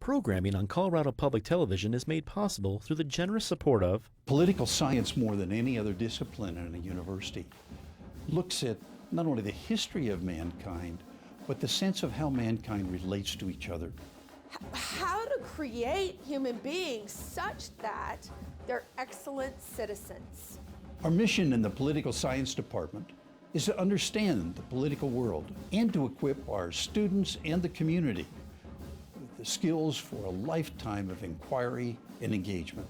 Programming on Colorado Public Television is made possible through the generous support of Political science, more than any other discipline in a university, looks at not only the history of mankind, but the sense of how mankind relates to each other. How to create human beings such that they're excellent citizens. Our mission in the political science department is to understand the political world and to equip our students and the community with the skills for a lifetime of inquiry and engagement.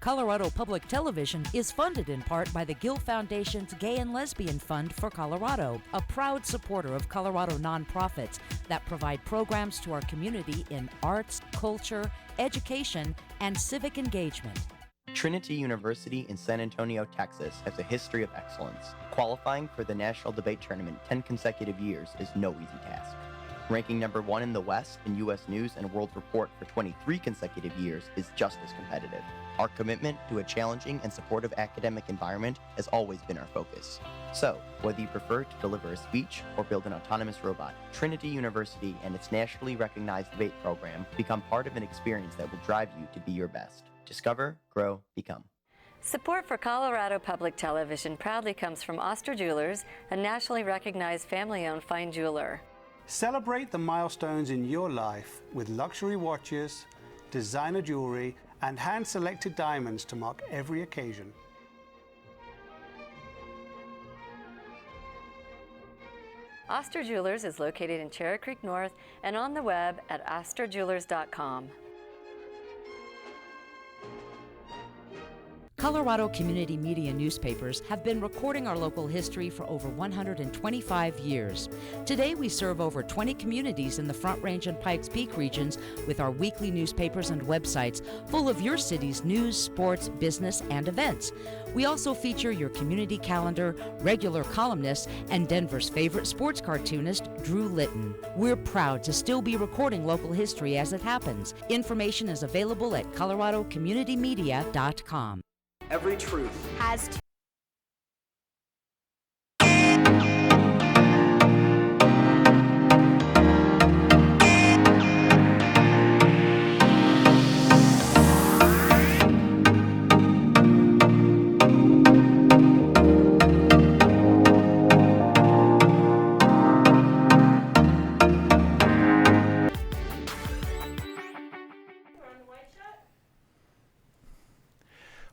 Colorado Public Television is funded in part by the Gill Foundation's Gay and Lesbian Fund for Colorado, a proud supporter of Colorado nonprofits that provide programs to our community in arts, culture, education, and civic engagement. Trinity University in San Antonio, Texas has a history of excellence. Qualifying for the National Debate Tournament 10 consecutive years is no easy task. Ranking number 1 in the West in U.S. News and World Report for 23 consecutive years is just as competitive. Our commitment to a challenging and supportive academic environment has always been our focus. So, whether you prefer to deliver a speech or build an autonomous robot, Trinity University and its nationally recognized debate program become part of an experience that will drive you to be your best. Discover, grow, become. Support for Colorado Public Television proudly comes from Oster Jewelers, a nationally recognized family-owned fine jeweler. Celebrate the milestones in your life with luxury watches, designer jewelry, and hand-selected diamonds to mark every occasion. Oster Jewelers is located in Cherry Creek North and on the web at osterjewelers.com. Colorado community media newspapers have been recording our local history for over 125 years. Today, we serve over 20 communities in the Front Range and Pikes Peak regions with our weekly newspapers and websites full of your city's news, sports, business, and events. We also feature your community calendar, regular columnists, and Denver's favorite sports cartoonist, Drew Litton. We're proud to still be recording local history as it happens. Information is available at coloradocommunitymedia.com. Every truth Has to.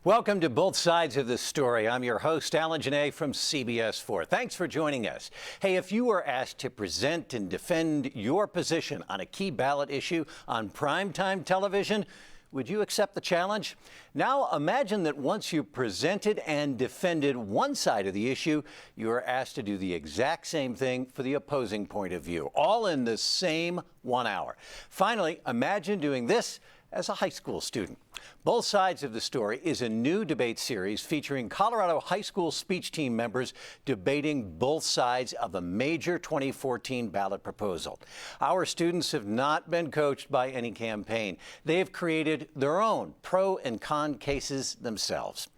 Welcome to Both Sides of the Story. I'm your host, Alan Janae from CBS 4. Thanks for joining us. Hey, if you were asked to present and defend your position on a key ballot issue on primetime television, would you accept the challenge? Now imagine that once you presented and defended one side of the issue, you are asked to do the exact same thing for the opposing point of view, all in the same 1 hour. Finally, imagine doing this as a high school student. Both Sides of the Story is a new debate series featuring Colorado high school speech team members debating both sides of a major 2014 ballot proposal. Our students have not been coached by any campaign. They have created their own pro and con cases themselves.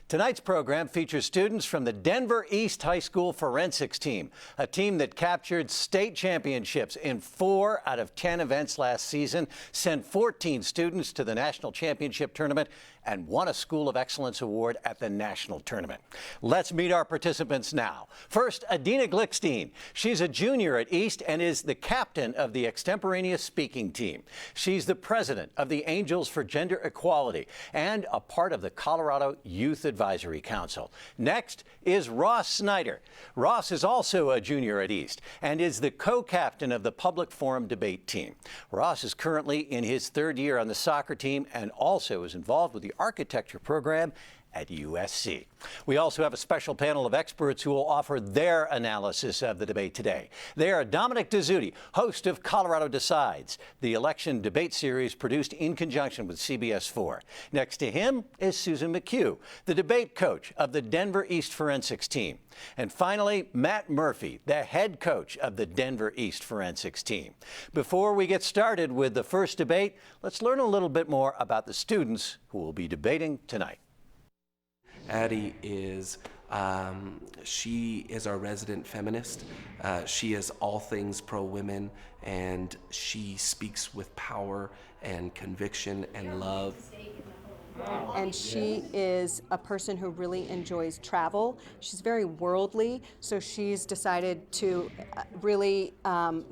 Tonight's program features students from the Denver East High School forensics team, a team that captured state championships in 4 out of 10 events last season, sent 14 students to the national championship tournament, and won a School of Excellence Award at the national tournament. Let's meet our participants now. First, Adina Glickstein. She's a junior at East and is the captain of the extemporaneous speaking team. She's the president of the Angels for Gender Equality and a part of the Colorado Youth Advisory Council. Next is Ross Snyder. Ross is also a junior at East and is the co-captain of the Public Forum debate team. Ross is currently in his 3rd year on the soccer team and also is involved with the architecture program at USC. We also have a special panel of experts who will offer their analysis of the debate today. They are Dominic Dezzutti, host of Colorado Decides, the election debate series produced in conjunction with CBS 4. Next to him is Susan McHugh, the debate coach of the Denver East forensics team. And finally, Matt Murphy, the head coach of the Denver East forensics team. Before we get started with the first debate, let's learn a little bit more about the students who will be debating tonight. Addie is She is our resident feminist. She is all things pro-women, and she speaks with power and conviction and love. And she is a person who really enjoys travel. She's very worldly, so she's decided to really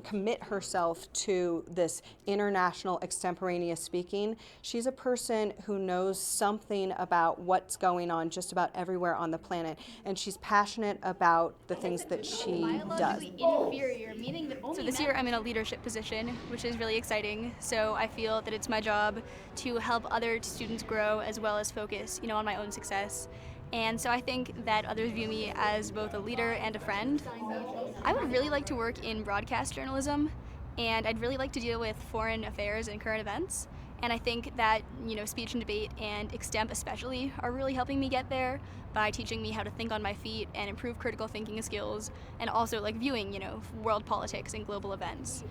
commit herself to this international extemporaneous speaking. She's a person who knows something about what's going on just about everywhere on the planet, and she's passionate about the things that she does. Inferior, meaning that so this year I'm in a leadership position, which is really exciting. So I feel that it's my job to help other students grow as well as focus, on my own success. And so I think that others view me as both a leader and a friend. I would really like to work in broadcast journalism, and I'd really like to deal with foreign affairs and current events. And I think that, speech and debate and extemp especially are really helping me get there by teaching me how to think on my feet and improve critical thinking skills, and also viewing, world politics and global events.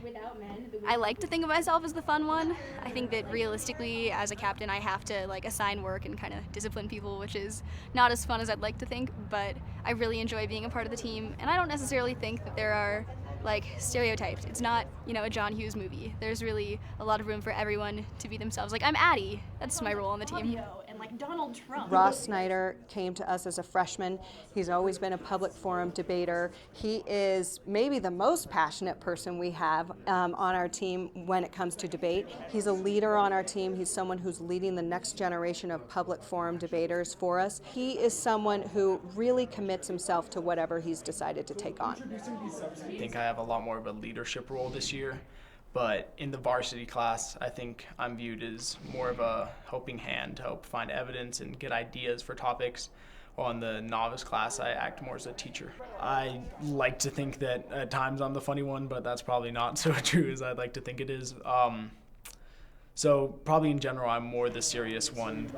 I like to think of myself as the fun one. I think that realistically, as a captain, I have to assign work and kind of discipline people, which is not as fun as I'd like to think, but I really enjoy being a part of the team, and I don't necessarily think that there are stereotyped. It's not, a John Hughes movie. There's really a lot of room for everyone to be themselves. I'm Addie. That's my role on the team. And Donald Trump. Ross Snyder came to us as a freshman. He's always been a public forum debater. He is maybe the most passionate person we have on our team when it comes to debate. He's a leader on our team. He's someone who's leading the next generation of public forum debaters for us. He is someone who really commits himself to whatever he's decided to take on. I think I have a lot more of a leadership role this year, but in the varsity class, I think I'm viewed as more of a helping hand to help find evidence and get ideas for topics. While in the novice class, I act more as a teacher. I like to think that at times I'm the funny one, but that's probably not so true as I'd like to think it is. So probably in general, I'm more the serious one.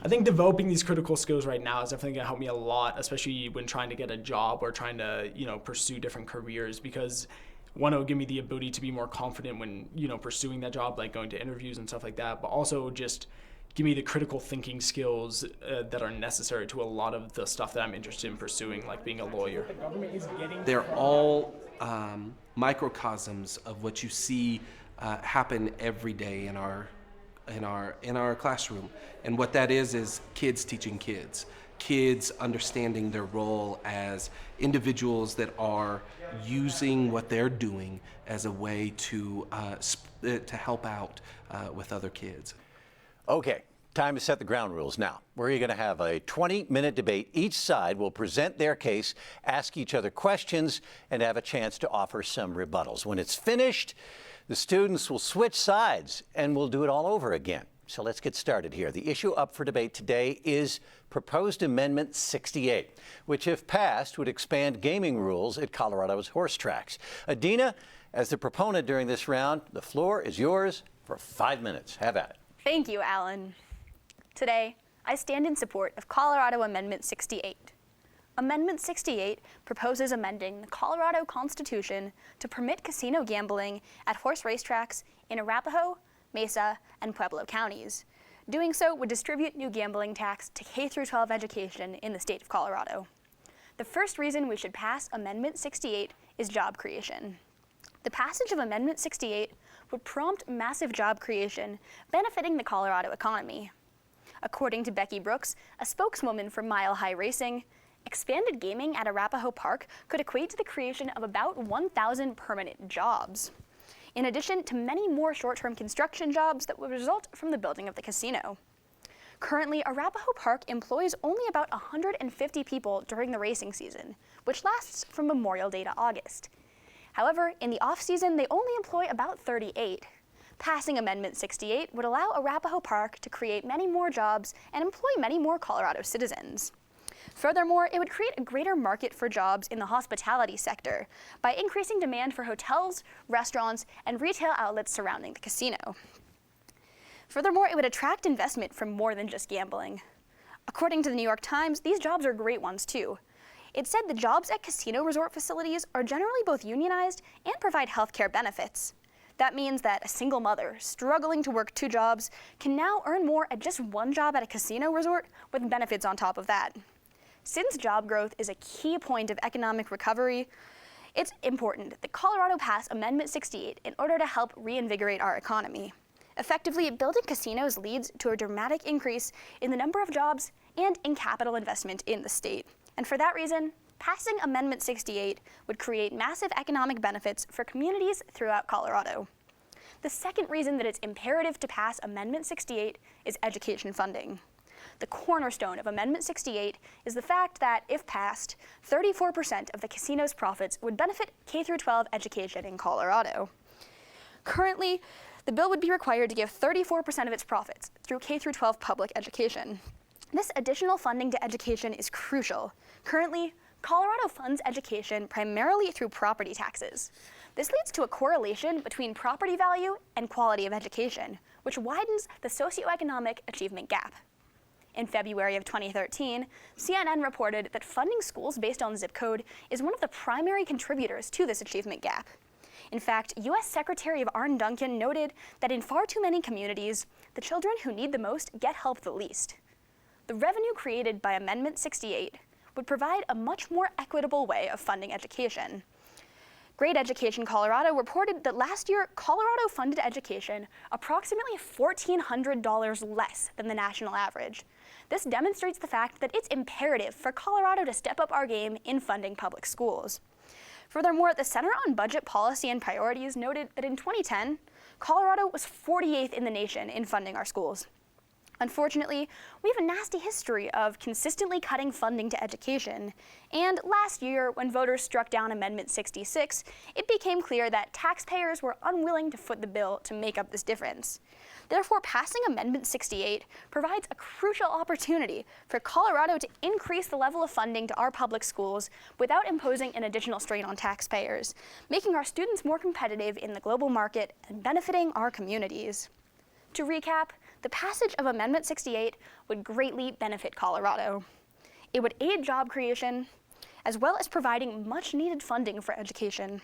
I think developing these critical skills right now is definitely gonna help me a lot, especially when trying to get a job or trying to, pursue different careers, because one, it will give me the ability to be more confident when, pursuing that job, like going to interviews and stuff like that, but also just give me the critical thinking skills that are necessary to a lot of the stuff that I'm interested in pursuing, like being a lawyer. They're all microcosms of what you see happen every day in our classroom, and what that is kids teaching kids, kids understanding their role as individuals that are using what they're doing as a way to help out with other kids. Okay, time to set the ground rules now. We're going to have a 20-minute debate. Each side will present their case, ask each other questions, and have a chance to offer some rebuttals. When it's finished, the students will switch sides and we'll do it all over again. So let's get started here. The issue up for debate today is proposed Amendment 68, which, if passed, would expand gaming rules at Colorado's horse tracks. Adina, as the proponent during this round, the floor is yours for 5 minutes. Have at it. Thank you, Alan. Today, I stand in support of Colorado Amendment 68. Amendment 68 proposes amending the Colorado Constitution to permit casino gambling at horse racetracks in Arapahoe, Mesa, and Pueblo counties. Doing so would distribute new gambling tax to K-12 education in the state of Colorado. The first reason we should pass Amendment 68 is job creation. The passage of Amendment 68 would prompt massive job creation, benefiting the Colorado economy. According to Becky Brooks, a spokeswoman for Mile High Racing, expanded gaming at Arapahoe Park could equate to the creation of about 1,000 permanent jobs, in addition to many more short-term construction jobs that would result from the building of the casino. Currently, Arapahoe Park employs only about 150 people during the racing season, which lasts from Memorial Day to August. However, in the off-season, they only employ about 38. Passing Amendment 68 would allow Arapahoe Park to create many more jobs and employ many more Colorado citizens. Furthermore, it would create a greater market for jobs in the hospitality sector by increasing demand for hotels, restaurants, and retail outlets surrounding the casino. Furthermore, it would attract investment from more than just gambling. According to the New York Times, these jobs are great ones too. It said the jobs at casino resort facilities are generally both unionized and provide health care benefits. That means that a single mother struggling to work 2 jobs can now earn more at just 1 job at a casino resort with benefits on top of that. Since job growth is a key point of economic recovery, it's important that Colorado pass Amendment 68 in order to help reinvigorate our economy. Effectively, building casinos leads to a dramatic increase in the number of jobs and in capital investment in the state. And for that reason, passing Amendment 68 would create massive economic benefits for communities throughout Colorado. The second reason that it's imperative to pass Amendment 68 is education funding. The cornerstone of Amendment 68 is the fact that, if passed, 34% of the casino's profits would benefit K-12 education in Colorado. Currently, the bill would be required to give 34% of its profits through K-12 public education. This additional funding to education is crucial. Currently, Colorado funds education primarily through property taxes. This leads to a correlation between property value and quality of education, which widens the socioeconomic achievement gap. In February of 2013, CNN reported that funding schools based on zip code is one of the primary contributors to this achievement gap. In fact, U.S. Secretary of Arne Duncan noted that in far too many communities, the children who need the most get help the least. The revenue created by Amendment 68 would provide a much more equitable way of funding education. Great Education Colorado reported that last year, Colorado funded education approximately $1,400 less than the national average. This demonstrates the fact that it's imperative for Colorado to step up our game in funding public schools. Furthermore, the Center on Budget Policy and Priorities noted that in 2010, Colorado was 48th in the nation in funding our schools. Unfortunately, we have a nasty history of consistently cutting funding to education, and last year, when voters struck down Amendment 66, it became clear that taxpayers were unwilling to foot the bill to make up this difference. Therefore, passing Amendment 68 provides a crucial opportunity for Colorado to increase the level of funding to our public schools without imposing an additional strain on taxpayers, making our students more competitive in the global market and benefiting our communities. To recap, the passage of Amendment 68 would greatly benefit Colorado. It would aid job creation, as well as providing much-needed funding for education.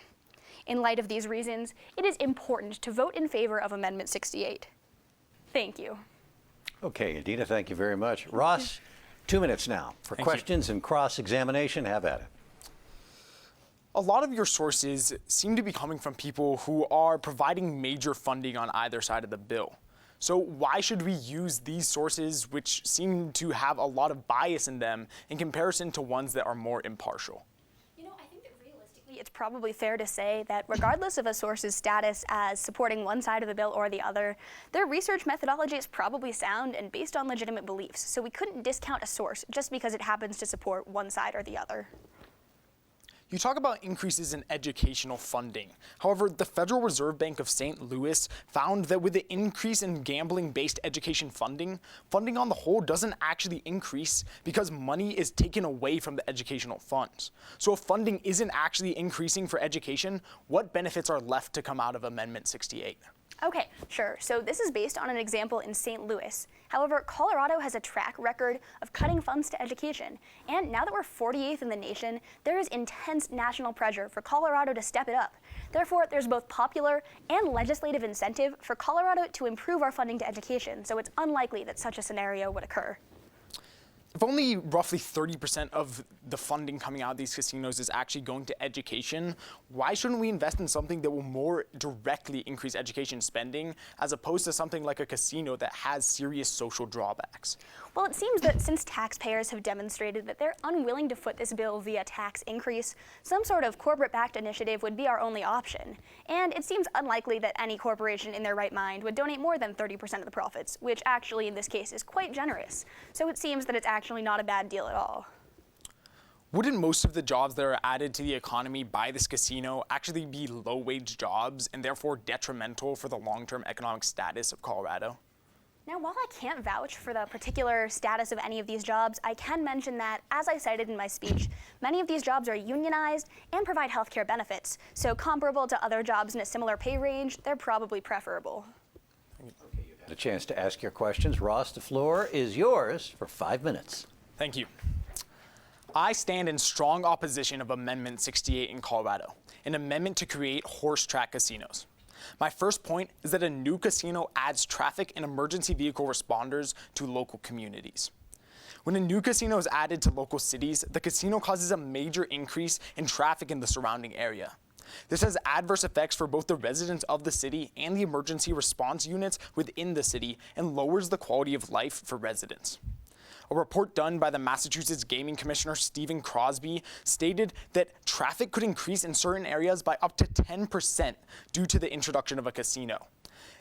In light of these reasons, it is important to vote in favor of Amendment 68. Thank you. Okay, Adina, thank you very much. Ross, 2 minutes now for questions and cross-examination. Have at it. A lot of your sources seem to be coming from people who are providing major funding on either side of the bill. So why should we use these sources, which seem to have a lot of bias in them, in comparison to ones that are more impartial? You know, I think that realistically, it's probably fair to say that regardless of a source's status as supporting one side of the bill or the other, their research methodology is probably sound and based on legitimate beliefs. So we couldn't discount a source just because it happens to support one side or the other. You talk about increases in educational funding. However, the Federal Reserve Bank of St. Louis found that with the increase in gambling-based education funding, funding on the whole doesn't actually increase because money is taken away from the educational funds. So if funding isn't actually increasing for education, what benefits are left to come out of Amendment 68? Okay, sure. So this is based on an example in St. Louis. However, Colorado has a track record of cutting funds to education. And now that we're 48th in the nation, there is intense national pressure for Colorado to step it up. Therefore, there's both popular and legislative incentive for Colorado to improve our funding to education, so it's unlikely that such a scenario would occur. If only roughly 30% of the funding coming out of these casinos is actually going to education, why shouldn't we invest in something that will more directly increase education spending as opposed to something like a casino that has serious social drawbacks? Well, it seems that since taxpayers have demonstrated that they're unwilling to foot this bill via tax increase, some sort of corporate-backed initiative would be our only option. And it seems unlikely that any corporation in their right mind would donate more than 30% of the profits, which actually in this case is quite generous. So it seems that it's actually not a bad deal at all. Wouldn't most of the jobs that are added to the economy by this casino actually be low-wage jobs and therefore detrimental for the long-term economic status of Colorado? Now, while I can't vouch for the particular status of any of these jobs, I can mention that, as I cited in my speech, many of these jobs are unionized and provide healthcare benefits. So comparable to other jobs in a similar pay range, they're probably preferable. Okay, you've had a chance to ask your questions. Ross, the floor is yours for 5 minutes. Thank you. I stand in strong opposition of Amendment 68 in Colorado, an amendment to create horse track casinos. My first point is that a new casino adds traffic and emergency vehicle responders to local communities. When a new casino is added to local cities, the casino causes a major increase in traffic in the surrounding area. This has adverse effects for both the residents of the city and the emergency response units within the city and lowers the quality of life for residents. A report done by the Massachusetts Gaming Commissioner Stephen Crosby stated that traffic could increase in certain areas by up to 10% due to the introduction of a casino.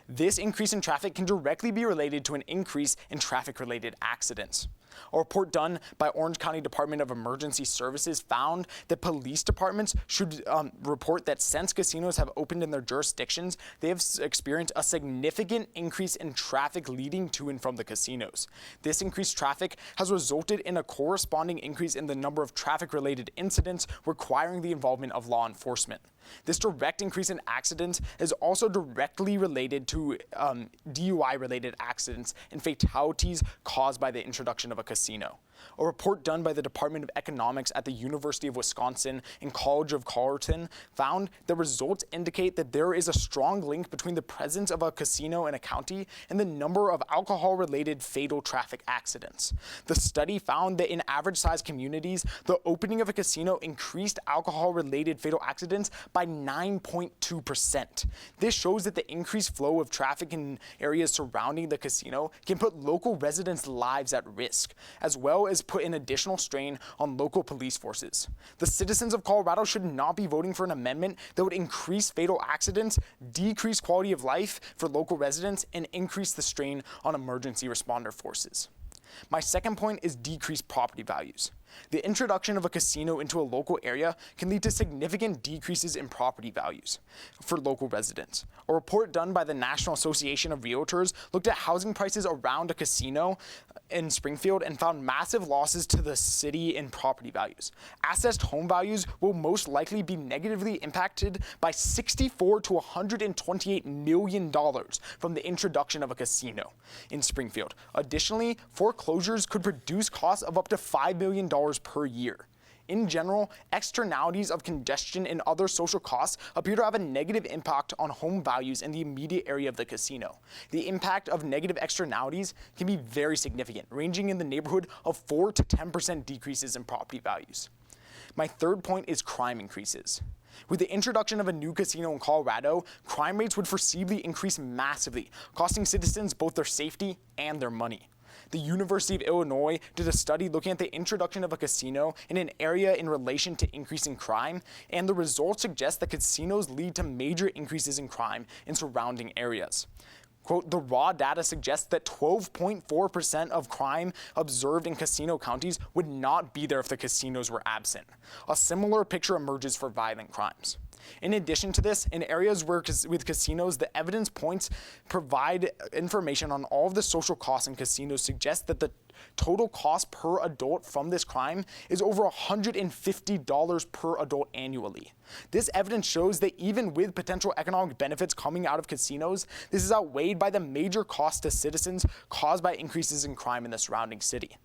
This increase in traffic can directly be related to an increase in traffic-related accidents. A report done by Orange County Department of Emergency Services found that police departments should report that since casinos have opened in their jurisdictions, they have experienced a significant increase in traffic leading to and from the casinos. This increased traffic has resulted in a corresponding increase in the number of traffic-related incidents requiring the involvement of law enforcement. This direct increase in accidents is also directly related to DUI-related accidents and fatalities caused by the introduction of a casino. A report done by the Department of Economics at the University of Wisconsin and College of Carleton found that results indicate that there is a strong link between the presence of a casino in a county and the number of alcohol-related fatal traffic accidents. The study found that in average-sized communities, the opening of a casino increased alcohol-related fatal accidents by 9.2%. This shows that the increased flow of traffic in areas surrounding the casino can put local residents' lives at risk, as well as put an additional strain on local police forces. The citizens of Colorado should not be voting for an amendment that would increase fatal accidents, decrease quality of life for local residents, and increase the strain on emergency responder forces. My second point is decreased property values. The introduction of a casino into a local area can lead to significant decreases in property values for local residents. A report done by the National Association of Realtors looked at housing prices around a casino in Springfield and found massive losses to the city in property values. Assessed home values will most likely be negatively impacted by $64 to $128 million from the introduction of a casino in Springfield. Additionally, foreclosures could produce costs of up to $5 million per year. In general, externalities of congestion and other social costs appear to have a negative impact on home values in the immediate area of the casino. The impact of negative externalities can be very significant, ranging in the neighborhood of 4 to 10% decreases in property values. My third point is crime increases. With the introduction of a new casino in Colorado, crime rates would foreseeably increase massively, costing citizens both their safety and their money. The University of Illinois did a study looking at the introduction of a casino in an area in relation to increasing crime, and the results suggest that casinos lead to major increases in crime in surrounding areas. Quote, the raw data suggests that 12.4% of crime observed in casino counties would not be there if the casinos were absent. A similar picture emerges for violent crimes. In addition to this, in areas with casinos, the evidence points provide information on all of the social costs in casinos suggest that the total cost per adult from this crime is over $150 per adult annually. This evidence shows that even with potential economic benefits coming out of casinos, this is outweighed by the major cost to citizens caused by increases in crime in the surrounding city.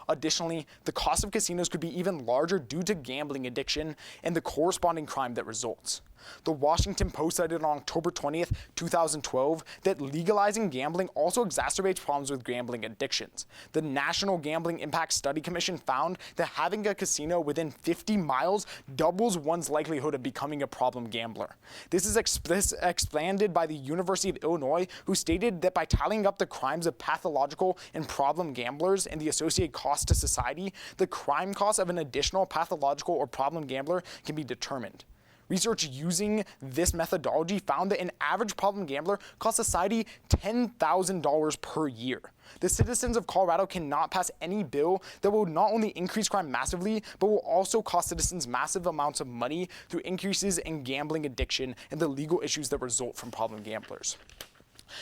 Additionally, the cost of casinos could be even larger due to gambling addiction and the corresponding crime that results. The Washington Post cited on October 20th, 2012, that legalizing gambling also exacerbates problems with gambling addictions. The National Gambling Impact Study Commission found that having a casino within 50 miles doubles one's likelihood of becoming a problem gambler. This is expanded by the University of Illinois, who stated that by tallying up the crimes of pathological and problem gamblers and the associated cost to society, the crime cost of an additional pathological or problem gambler can be determined. Research using this methodology found that an average problem gambler costs society $10,000 per year. The citizens of Colorado cannot pass any bill that will not only increase crime massively, but will also cost citizens massive amounts of money through increases in gambling addiction and the legal issues that result from problem gamblers.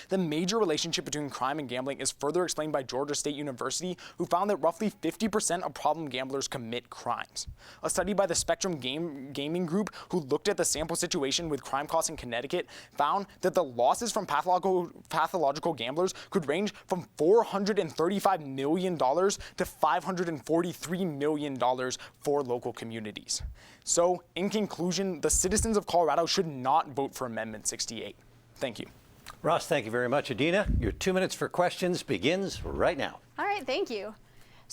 The major relationship between crime and gambling is further explained by Georgia State University, who found that roughly 50% of problem gamblers commit crimes. A study by the Spectrum Gaming Group, who looked at the sample situation with crime costs in Connecticut, found that the losses from pathological gamblers could range from $435 million to $543 million for local communities. So, in conclusion, the citizens of Colorado should not vote for Amendment 68. Thank you. Ross, thank you very much. Adina, your 2 minutes for questions begins right now. All right, thank you.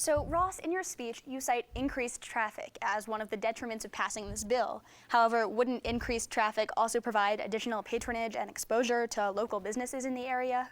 So, Ross, in your speech, you cite increased traffic as one of the detriments of passing this bill. However, wouldn't increased traffic also provide additional patronage and exposure to local businesses in the area?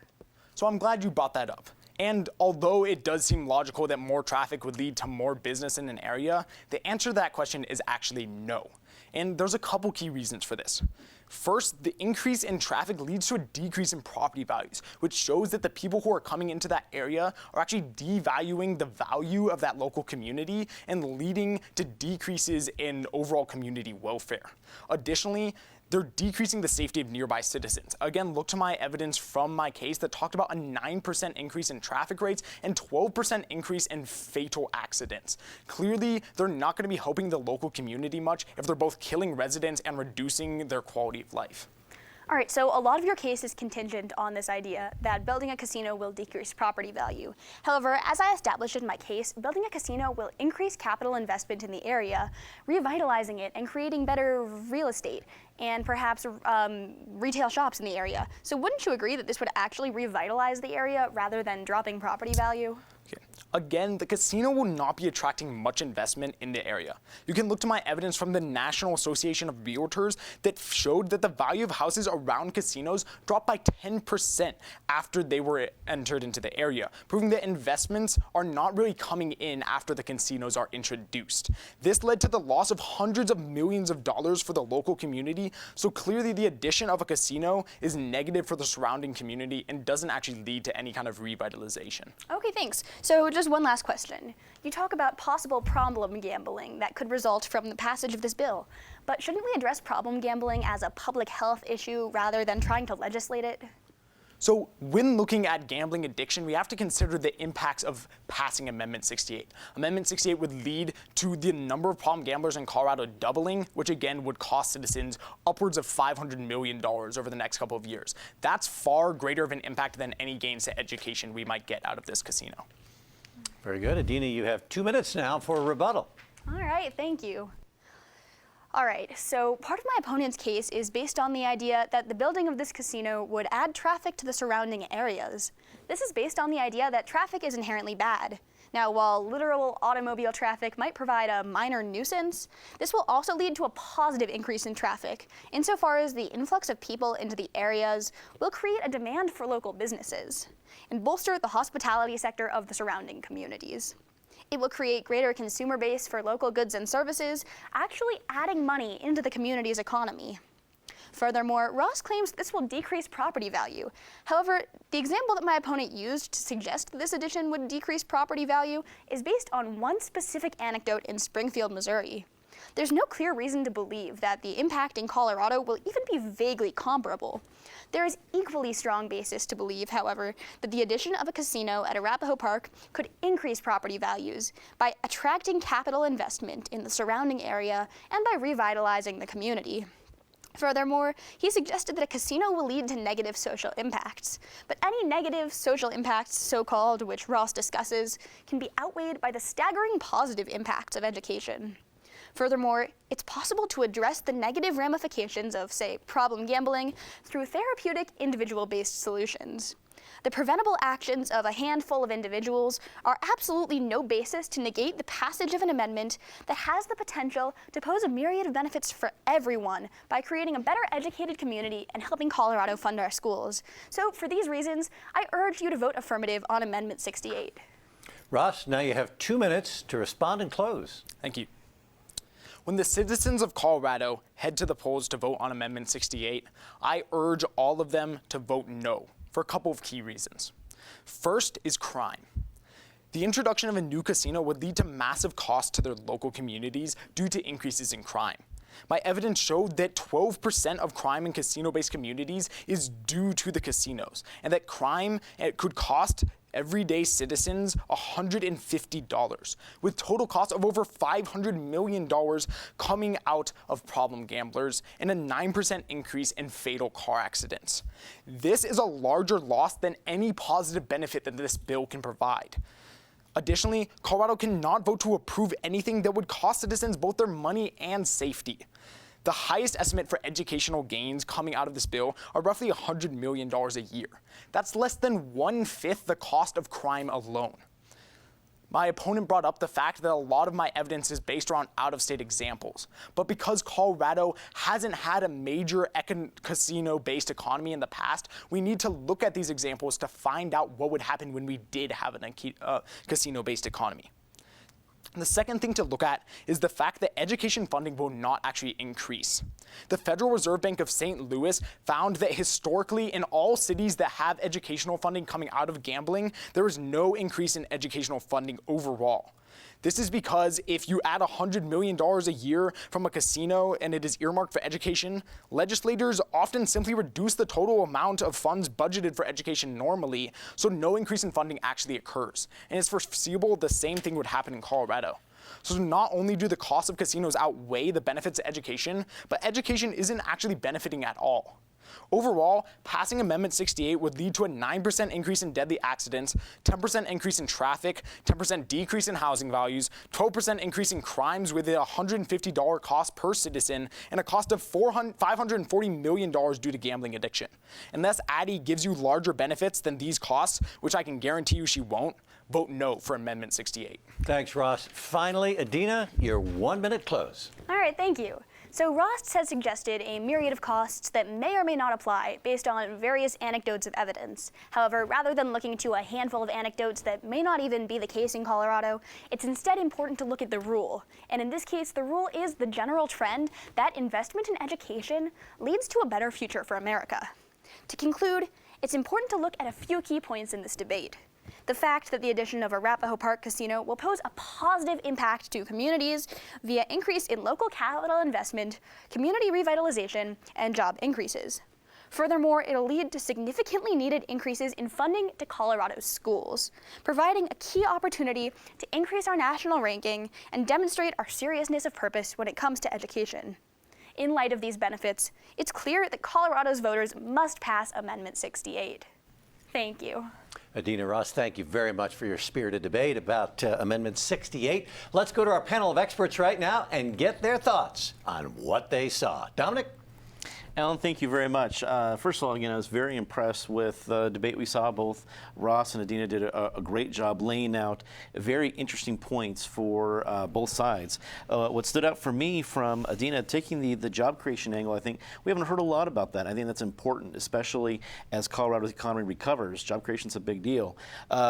So I'm glad you brought that up. And although it does seem logical that more traffic would lead to more business in an area, the answer to that question is actually no. And there's a couple key reasons for this. First, the increase in traffic leads to a decrease in property values, which shows that the people who are coming into that area are actually devaluing the value of that local community and leading to decreases in overall community welfare. Additionally, they're decreasing the safety of nearby citizens. Again, look to my evidence from my case that talked about a 9% increase in traffic rates and 12% increase in fatal accidents. Clearly, they're not going to be helping the local community much if they're both killing residents and reducing their quality of life. All right, so a lot of your case is contingent on this idea that building a casino will decrease property value. However, as I established in my case, building a casino will increase capital investment in the area, revitalizing it and creating better real estate and perhaps retail shops in the area. So wouldn't you agree that this would actually revitalize the area rather than dropping property value? Okay. Again, the casino will not be attracting much investment in the area. You can look to my evidence from the National Association of Realtors that showed that the value of houses around casinos dropped by 10% after they were entered into the area, proving that investments are not really coming in after the casinos are introduced. This led to the loss of hundreds of millions of dollars for the local community, so clearly the addition of a casino is negative for the surrounding community and doesn't actually lead to any kind of revitalization. Okay, thanks. So just one last question. You talk about possible problem gambling that could result from the passage of this bill, but shouldn't we address problem gambling as a public health issue rather than trying to legislate it? So when looking at gambling addiction, we have to consider the impacts of passing Amendment 68. Amendment 68 would lead to the number of problem gamblers in Colorado doubling, which again would cost citizens upwards of $500 million over the next couple of years. That's far greater of an impact than any gains to education we might get out of this casino. Very good. Adina, you have 2 minutes now for a rebuttal. All right, thank you. All right, so part of my opponent's case is based on the idea that the building of this casino would add traffic to the surrounding areas. This is based on the idea that traffic is inherently bad. Now, while literal automobile traffic might provide a minor nuisance, this will also lead to a positive increase in traffic, insofar as the influx of people into the areas will create a demand for local businesses and bolster the hospitality sector of the surrounding communities. It will create greater consumer base for local goods and services, actually adding money into the community's economy. Furthermore, Ross claims this will decrease property value. However, the example that my opponent used to suggest that this addition would decrease property value is based on one specific anecdote in Springfield, Missouri. There's no clear reason to believe that the impact in Colorado will even be vaguely comparable. There is equally strong basis to believe, however, that the addition of a casino at Arapahoe Park could increase property values by attracting capital investment in the surrounding area and by revitalizing the community. Furthermore, he suggested that a casino will lead to negative social impacts. But any negative social impacts, so-called, which Ross discusses, can be outweighed by the staggering positive impacts of education. Furthermore, it's possible to address the negative ramifications of, say, problem gambling through therapeutic, individual-based solutions. The preventable actions of a handful of individuals are absolutely no basis to negate the passage of an amendment that has the potential to pose a myriad of benefits for everyone by creating a better educated community and helping Colorado fund our schools. So for these reasons, I urge you to vote affirmative on Amendment 68. Ross, now you have 2 minutes to respond and close. Thank you. When the citizens of Colorado head to the polls to vote on Amendment 68, I urge all of them to vote no for a couple of key reasons. First is crime. The introduction of a new casino would lead to massive costs to their local communities due to increases in crime. My evidence showed that 12% of crime in casino-based communities is due to the casinos, and that crime could cost everyday citizens $150, with total costs of over $500 million coming out of problem gamblers and a 9% increase in fatal car accidents. This is a larger loss than any positive benefit that this bill can provide. Additionally, Colorado cannot vote to approve anything that would cost citizens both their money and safety. The highest estimate for educational gains coming out of this bill are roughly $100 million a year. That's less than 1/5 the cost of crime alone. My opponent brought up the fact that a lot of my evidence is based around out-of-state examples. But because Colorado hasn't had a major casino-based economy in the past, we need to look at these examples to find out what would happen when we did have a casino-based economy. The second thing to look at is the fact that education funding will not actually increase. The Federal Reserve Bank of St. Louis found that historically in all cities that have educational funding coming out of gambling, there is no increase in educational funding overall. This is because if you add $100 million a year from a casino and it is earmarked for education, legislators often simply reduce the total amount of funds budgeted for education normally, so no increase in funding actually occurs. And it's foreseeable the same thing would happen in Colorado. So not only do the costs of casinos outweigh the benefits of education, but education isn't actually benefiting at all. Overall, passing Amendment 68 would lead to a 9% increase in deadly accidents, 10% increase in traffic, 10% decrease in housing values, 12% increase in crimes with a $150 cost per citizen, and a cost of $540 million due to gambling addiction. Unless Addie gives you larger benefits than these costs, which I can guarantee you she won't, vote no for Amendment 68. Thanks, Ross. Finally, Adina, your 1-minute close. All right, thank you. So Ross has suggested a myriad of costs that may or may not apply based on various anecdotes of evidence. However, rather than looking to a handful of anecdotes that may not even be the case in Colorado, it's instead important to look at the rule. And in this case, the rule is the general trend that investment in education leads to a better future for America. To conclude, it's important to look at a few key points in this debate. The fact that the addition of Arapahoe Park Casino will pose a positive impact to communities via increase in local capital investment, community revitalization, and job increases. Furthermore, it'll lead to significantly needed increases in funding to Colorado's schools, providing a key opportunity to increase our national ranking and demonstrate our seriousness of purpose when it comes to education. In light of these benefits, it's clear that Colorado's voters must pass Amendment 68. Thank you. Adina Ross, thank you very much for your spirited debate about Amendment 68. Let's go to our panel of experts right now and get their thoughts on what they saw. Dominic? Alan, thank you very much. First of all, again, I was very impressed with the debate we saw. Both Ross and Adina did a great job laying out very interesting points for both sides. What stood out for me from Adina, taking the job creation angle, I think we haven't heard a lot about that. I think that's important, especially as Colorado's economy recovers. Job creation's a big deal.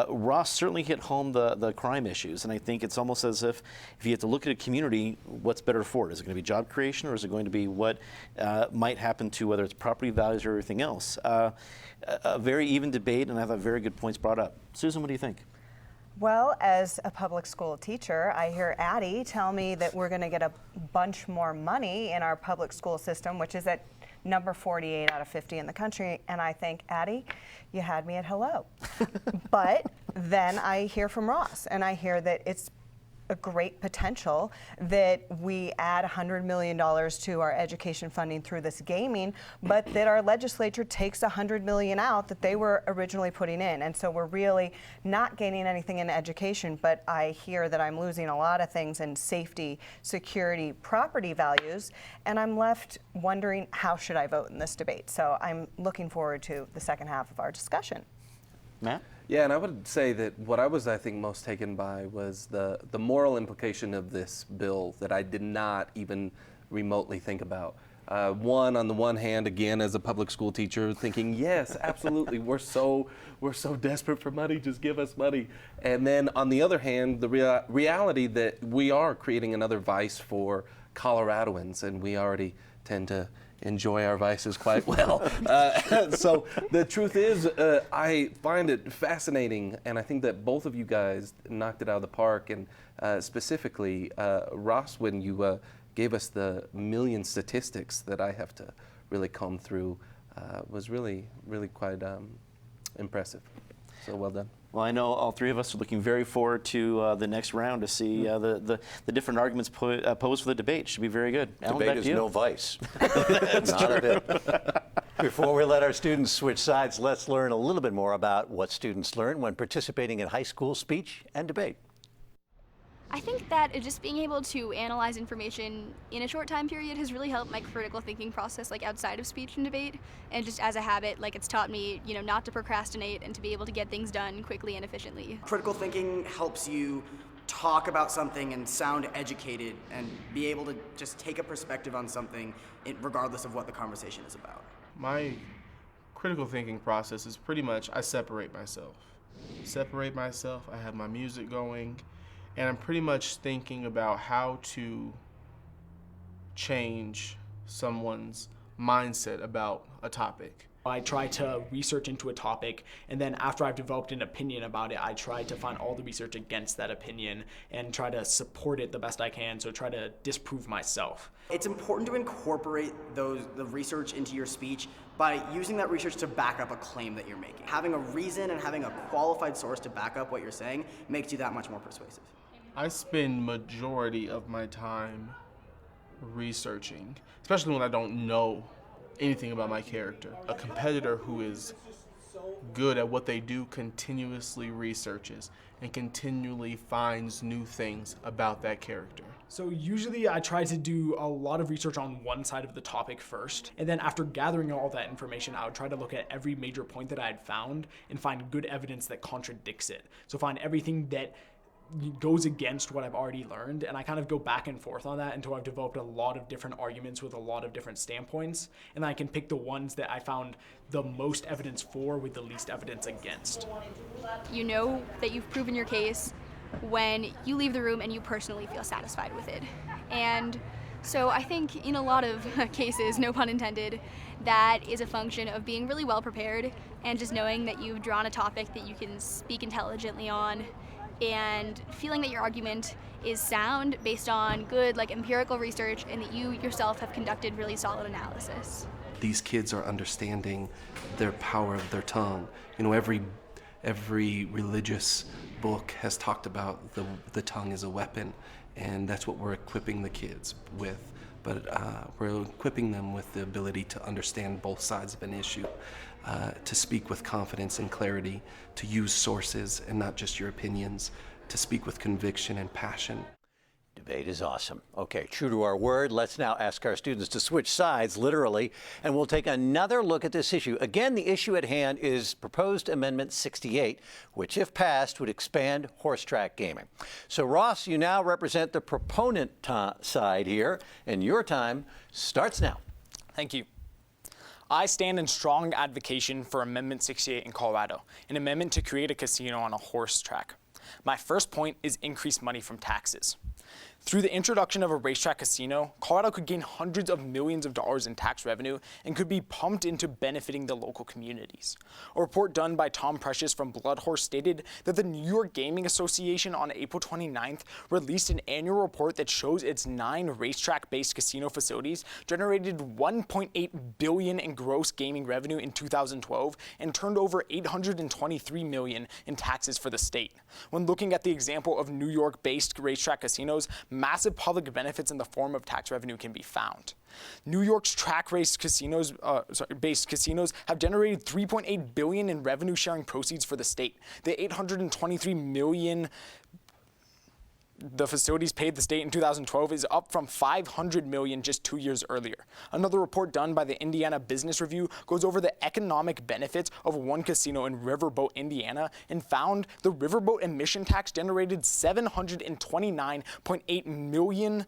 Ross certainly hit home the crime issues, and I think it's almost as if you have to look at a community, what's better for it? Is it going to be job creation, or is it going to be what might happen to whether it's property values or everything else? A very even debate, and I thought very good points brought up. Susan, what do you think? Well, as a public school teacher, I hear Addie tell me that we're going to get a bunch more money in our public school system, which is at number 48 out of 50 in the country. And I think, Addie, you had me at hello. But then I hear from Ross, and I hear that it's a great potential that we add $100 million to our education funding through this gaming, but that our legislature takes $100 million out that they were originally putting in. And so we're really not gaining anything in education, but I hear that I'm losing a lot of things in safety, security, property values, and I'm left wondering how should I vote in this debate. So I'm looking forward to the second half of our discussion. Matt? Yeah, and I would say that what I was, I think, most taken by was the moral implication of this bill that I did not even remotely think about. On the one hand, again, as a public school teacher, thinking, yes, absolutely, we're so desperate for money, just give us money. And then on the other hand, the reality that we are creating another vice for Coloradoans, and we already tend to enjoy our vices quite well. So the truth is, I find it fascinating, and I think that both of you guys knocked it out of the park, and specifically, Ross, when you gave us the million statistics that I have to really comb through, was really, really quite impressive. So well done. Well, I know all three of us are looking very forward to the next round to see the different arguments posed for the debate. Should be very good. Alan, debate is no vice. Not a bit. Before we let our students switch sides, let's learn a little bit more about what students learn when participating in high school speech and debate. I think that just being able to analyze information in a short time period has really helped my critical thinking process, like outside of speech and debate, and just as a habit, like it's taught me, not to procrastinate and to be able to get things done quickly and efficiently. Critical thinking helps you talk about something and sound educated and be able to just take a perspective on something regardless of what the conversation is about. My critical thinking process is pretty much I separate myself. I have my music going, and I'm pretty much thinking about how to change someone's mindset about a topic. I try to research into a topic, and then after I've developed an opinion about it, I try to find all the research against that opinion and try to support it the best I can, so try to disprove myself. It's important to incorporate the research into your speech by using that research to back up a claim that you're making. Having a reason and having a qualified source to back up what you're saying makes you that much more persuasive. I spend majority of my time researching, especially when I don't know anything about my character. A competitor who is good at what they do continuously researches and continually finds new things about that character. So usually I try to do a lot of research on one side of the topic first, and then after gathering all that information, I would try to look at every major point that I had found and find good evidence that contradicts it. So find everything that goes against what I've already learned, and I kind of go back and forth on that until I've developed a lot of different arguments with a lot of different standpoints, and then I can pick the ones that I found the most evidence for with the least evidence against. You know that you've proven your case when you leave the room and you personally feel satisfied with it. And so I think in a lot of cases, no pun intended, that is a function of being really well prepared and just knowing that you've drawn a topic that you can speak intelligently on, and feeling that your argument is sound based on good empirical research and that you yourself have conducted really solid analysis. These kids are understanding their power of their tongue. Every religious book has talked about the tongue as a weapon, and that's what we're equipping the kids with. But we're equipping them with the ability to understand both sides of an issue, to speak with confidence and clarity, to use sources and not just your opinions, to speak with conviction and passion. Debate is awesome. Okay, true to our word, let's now ask our students to switch sides, literally, and we'll take another look at this issue. Again, the issue at hand is proposed Amendment 68, which, if passed, would expand horse track gaming. So, Ross, you now represent the proponent side here, and your time starts now. Thank you. I stand in strong advocacy for Amendment 68 in Colorado, an amendment to create a casino on a horse track. My first point is increased money from taxes. Through the introduction of a racetrack casino, Colorado could gain hundreds of millions of dollars in tax revenue and could be pumped into benefiting the local communities. A report done by Tom Precious from Blood Horse stated that the New York Gaming Association on April 29th released an annual report that shows its 9 racetrack-based casino facilities generated $1.8 billion in gross gaming revenue in 2012 and turned over $823 million in taxes for the state. When looking at the example of New York-based racetrack casinos, massive public benefits in the form of tax revenue can be found. New York's track race casinos, based casinos have generated $3.8 billion in revenue sharing proceeds for the state. The $823 million the facilities paid the state in 2012 is up from $500 million just 2 years earlier. Another report done by the Indiana Business Review goes over the economic benefits of one casino in Riverboat, Indiana, and found the Riverboat admission tax generated $729.8 million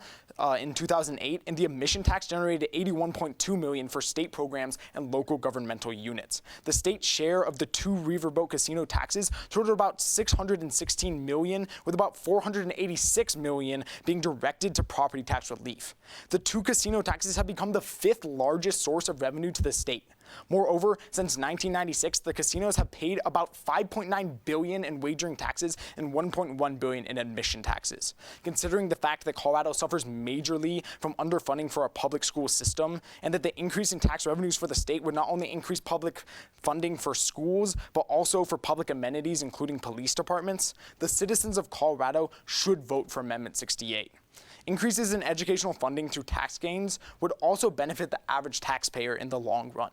in 2008, and the admission tax generated $81.2 million for state programs and local governmental units. The state share of the 2 Riverboat casino taxes totaled about $616 million, with about $486 million being directed to property tax relief. The 2 casino taxes have become the 5th largest source of revenue to the state. Moreover, since 1996, the casinos have paid about $5.9 billion in wagering taxes and $1.1 billion in admission taxes. Considering the fact that Colorado suffers majorly from underfunding for our public school system, and that the increase in tax revenues for the state would not only increase public funding for schools, but also for public amenities, including police departments, the citizens of Colorado should vote for Amendment 68. Increases in educational funding through tax gains would also benefit the average taxpayer in the long run.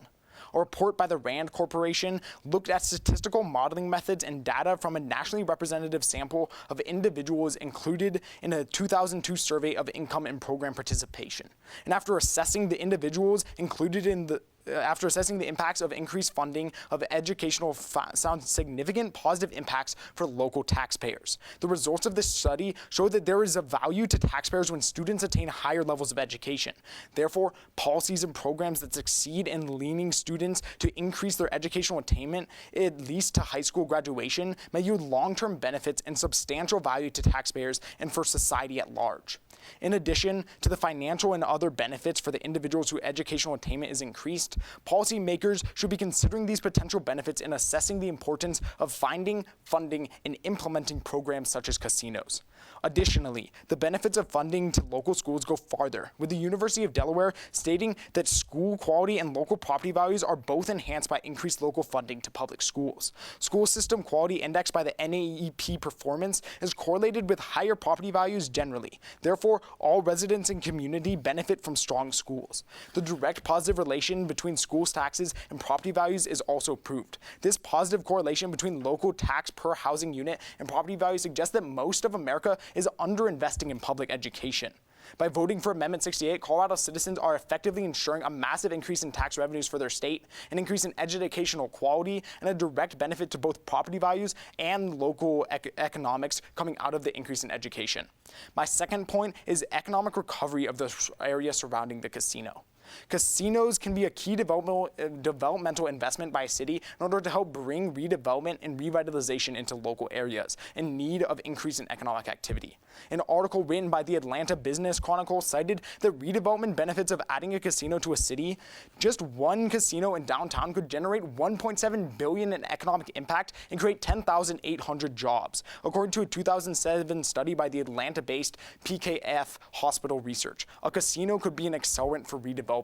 A report by the RAND Corporation looked at statistical modeling methods and data from a nationally representative sample of individuals included in a 2002 survey of income and program participation. And after assessing the individuals included in the after assessing the impacts of increased funding of educational found significant positive impacts for local taxpayers. The results of this study show that there is a value to taxpayers when students attain higher levels of education. Therefore, policies and programs that succeed in leaning students to increase their educational attainment, at least to high school graduation, may yield long-term benefits and substantial value to taxpayers and for society at large. In addition to the financial and other benefits for the individuals whose educational attainment is increased, policymakers should be considering these potential benefits in assessing the importance of finding, funding, and implementing programs such as casinos. Additionally, the benefits of funding to local schools go farther, with the University of Delaware stating that school quality and local property values are both enhanced by increased local funding to public schools. School system quality indexed by the NAEP performance is correlated with higher property values generally. Therefore, all residents and community benefit from strong schools. The direct positive relation between schools' taxes and property values is also proved. This positive correlation between local tax per housing unit and property value suggests that most of America is underinvesting in public education. By voting for Amendment 68, Colorado citizens are effectively ensuring a massive increase in tax revenues for their state, an increase in educational quality, and a direct benefit to both property values and local economics coming out of the increase in education. My second point is economic recovery of the area surrounding the casino. Casinos can be a key developmental investment by a city in order to help bring redevelopment and revitalization into local areas in need of increase in economic activity. An article written by the Atlanta Business Chronicle cited the redevelopment benefits of adding a casino to a city. Just one casino in downtown could generate $1.7 billion in economic impact and create 10,800 jobs, according to a 2007 study by the Atlanta-based PKF Hospital Research. A casino could be an accelerant for redevelopment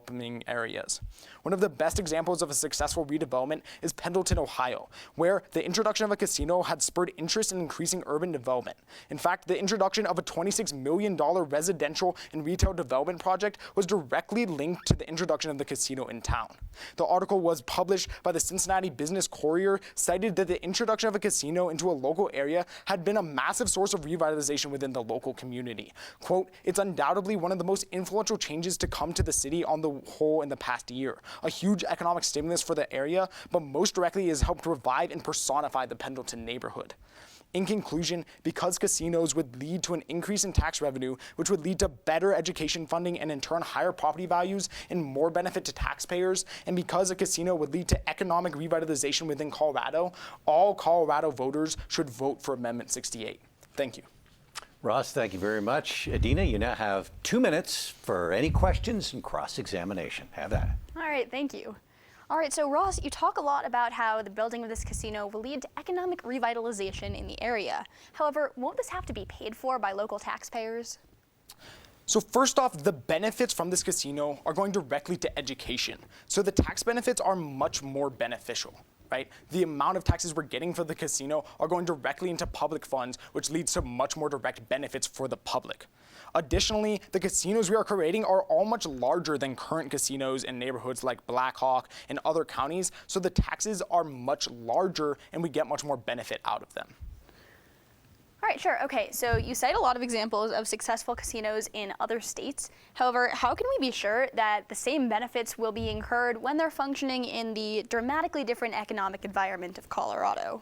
areas. One of the best examples of a successful redevelopment is Pendleton, Ohio, where the introduction of a casino had spurred interest in increasing urban development. In fact, the introduction of a $26 million residential and retail development project was directly linked to the introduction of the casino in town. The article was published by the Cincinnati Business Courier, cited that the introduction of a casino into a local area had been a massive source of revitalization within the local community. Quote, "It's undoubtedly one of the most influential changes to come to the city on the whole in the past year. A huge economic stimulus for the area, but most directly has helped revive and personify the Pendleton neighborhood." In conclusion, because casinos would lead to an increase in tax revenue, which would lead to better education funding and in turn higher property values and more benefit to taxpayers, and because a casino would lead to economic revitalization within Colorado, all Colorado voters should vote for Amendment 68. Thank you. Ross, thank you very much. Adina, you now have 2 minutes for any questions and cross-examination. Have that. All right, thank you. All right, so Ross, you talk a lot about how the building of this casino will lead to economic revitalization in the area. However, won't this have to be paid for by local taxpayers? So first off, the benefits from this casino are going directly to education. So the tax benefits are much more beneficial. Right? The amount of taxes we're getting for the casino are going directly into public funds, which leads to much more direct benefits for the public. Additionally, the casinos we are creating are all much larger than current casinos in neighborhoods like Black Hawk and other counties, so the taxes are much larger and we get much more benefit out of them. All right, sure. Okay, so you cite a lot of examples of successful casinos in other states. However, how can we be sure that the same benefits will be incurred when they're functioning in the dramatically different economic environment of Colorado?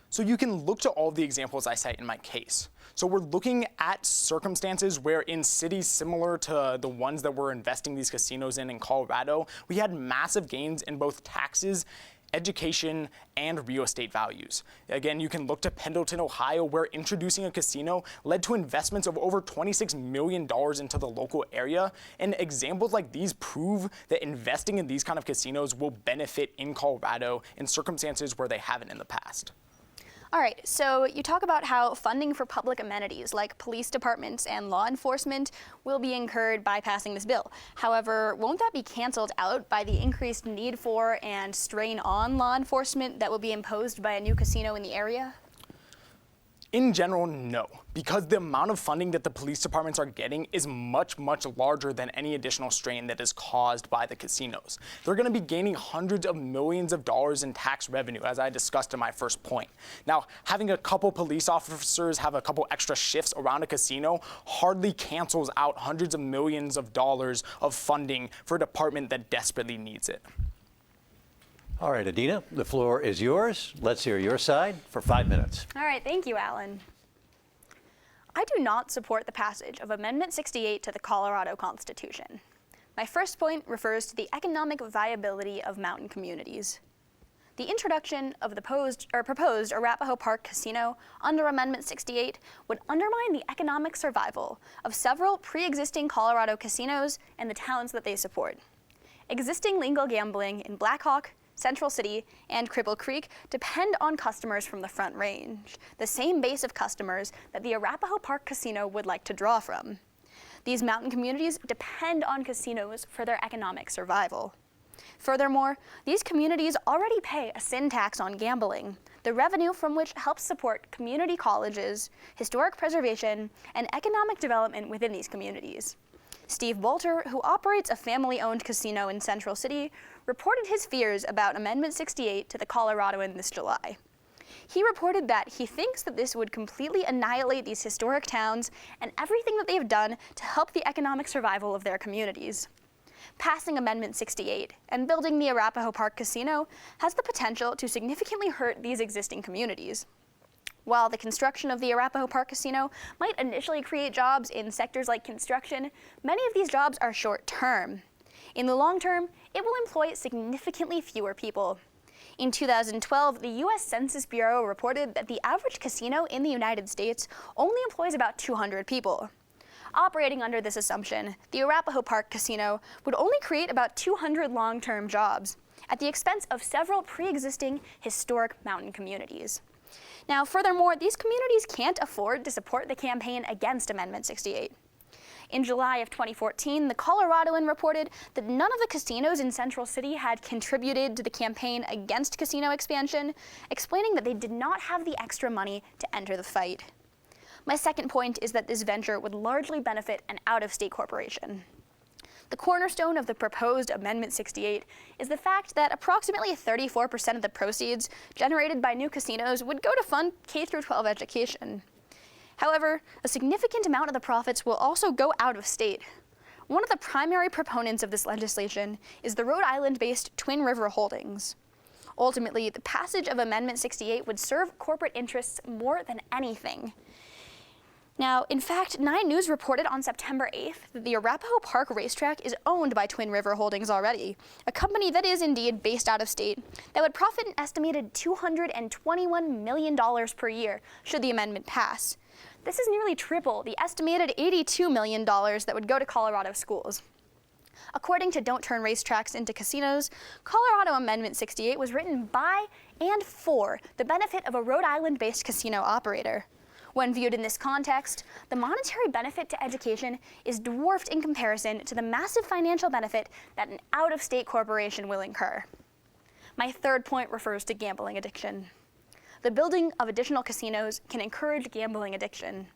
So you can look to all the examples I cite in my case. So we're looking at circumstances where in cities similar to the ones that we're investing these casinos in Colorado, we had massive gains in both taxes, education, and real estate values. Again, you can look to Pendleton, Ohio, where introducing a casino led to investments of over $26 million into the local area. And examples like these prove that investing in these kind of casinos will benefit in Colorado in circumstances where they haven't in the past. All right, so you talk about how funding for public amenities like police departments and law enforcement will be incurred by passing this bill. However, won't that be canceled out by the increased need for and strain on law enforcement that will be imposed by a new casino in the area? In general, no, because the amount of funding that the police departments are getting is much, much larger than any additional strain that is caused by the casinos. They're going to be gaining hundreds of millions of dollars in tax revenue, as I discussed in my first point. Now, having a couple police officers have a couple extra shifts around a casino hardly cancels out hundreds of millions of dollars of funding for a department that desperately needs it. All right, Adina, the floor is yours. Let's hear your side for 5 minutes. All right, thank you, Alan. I do not support the passage of Amendment 68 to the Colorado Constitution. My first point refers to the economic viability of mountain communities. The introduction of the proposed Arapahoe Park Casino under Amendment 68 would undermine the economic survival of several pre-existing Colorado casinos and the towns that they support. Existing legal gambling in Black Hawk, Central City, and Cripple Creek depend on customers from the Front Range, the same base of customers that the Arapahoe Park Casino would like to draw from. These mountain communities depend on casinos for their economic survival. Furthermore, these communities already pay a sin tax on gambling, the revenue from which helps support community colleges, historic preservation, and economic development within these communities. Steve Bolter, who operates a family-owned casino in Central City, reported his fears about Amendment 68 to the Coloradoan this July. He reported that he thinks that this would completely annihilate these historic towns and everything that they've done to help the economic survival of their communities. Passing Amendment 68 and building the Arapahoe Park Casino has the potential to significantly hurt these existing communities. While the construction of the Arapahoe Park Casino might initially create jobs in sectors like construction, many of these jobs are short-term. In the long term, it will employ significantly fewer people. In 2012, the U.S. Census Bureau reported that the average casino in the United States only employs about 200 people. Operating under this assumption, the Arapahoe Park Casino would only create about 200 long-term jobs, at the expense of several pre-existing historic mountain communities. Now, furthermore, these communities can't afford to support the campaign against Amendment 68. In July of 2014, the Coloradoan reported that none of the casinos in Central City had contributed to the campaign against casino expansion, explaining that they did not have the extra money to enter the fight. My second point is that this venture would largely benefit an out-of-state corporation. The cornerstone of the proposed Amendment 68 is the fact that approximately 34% of the proceeds generated by new casinos would go to fund K-12 education. However, a significant amount of the profits will also go out of state. One of the primary proponents of this legislation is the Rhode Island-based Twin River Holdings. Ultimately, the passage of Amendment 68 would serve corporate interests more than anything. Now, in fact, 9 News reported on September 8th that the Arapahoe Park racetrack is owned by Twin River Holdings already, a company that is indeed based out of state, that would profit an estimated $221 million per year should the amendment pass. This is nearly triple the estimated $82 million that would go to Colorado schools. According to Don't Turn Racetracks into Casinos, Colorado Amendment 68 was written by and for the benefit of a Rhode Island-based casino operator. When viewed in this context, the monetary benefit to education is dwarfed in comparison to the massive financial benefit that an out-of-state corporation will incur. My third point refers to gambling addiction. The building of additional casinos can encourage gambling addiction.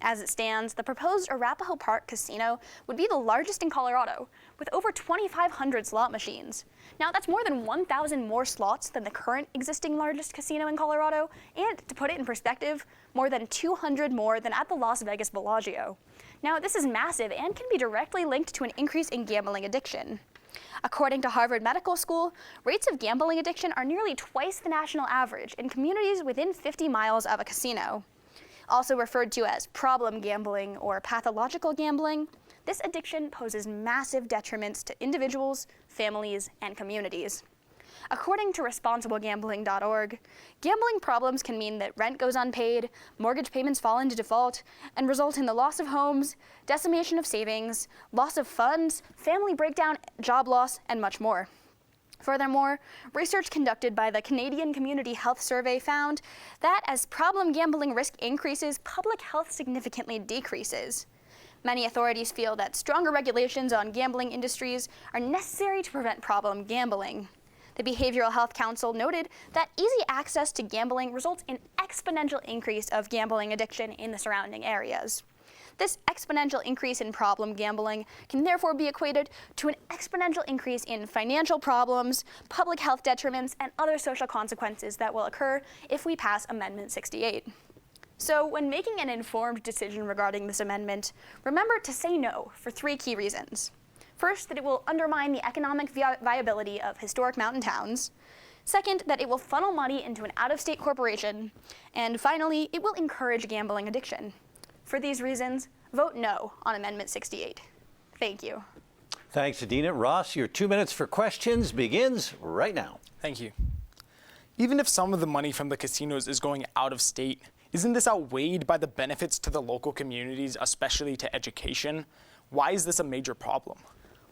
As it stands, the proposed Arapahoe Park Casino would be the largest in Colorado, with over 2,500 slot machines. Now, that's more than 1,000 more slots than the current existing largest casino in Colorado, and to put it in perspective, more than 200 more than at the Las Vegas Bellagio. Now, this is massive and can be directly linked to an increase in gambling addiction. According to Harvard Medical School, rates of gambling addiction are nearly twice the national average in communities within 50 miles of a casino. Also referred to as problem gambling or pathological gambling, this addiction poses massive detriments to individuals, families, and communities. According to responsiblegambling.org, gambling problems can mean that rent goes unpaid, mortgage payments fall into default, and result in the loss of homes, decimation of savings, loss of funds, family breakdown, job loss, and much more. Furthermore, research conducted by the Canadian Community Health Survey found that as problem gambling risk increases, public health significantly decreases. Many authorities feel that stronger regulations on gambling industries are necessary to prevent problem gambling. The Behavioral Health Council noted that easy access to gambling results in exponential increase of gambling addiction in the surrounding areas. This exponential increase in problem gambling can therefore be equated to an exponential increase in financial problems, public health detriments, and other social consequences that will occur if we pass Amendment 68. So when making an informed decision regarding this amendment, remember to say no for 3 key reasons. First, that it will undermine the economic viability of historic mountain towns. Second, that it will funnel money into an out-of-state corporation. And finally, it will encourage gambling addiction. For these reasons, vote no on Amendment 68. Thank you. Thanks, Adina. Ross, your 2 minutes for questions begins right now. Thank you. Even if some of the money from the casinos is going out of state, isn't this outweighed by the benefits to the local communities, especially to education? Why is this a major problem?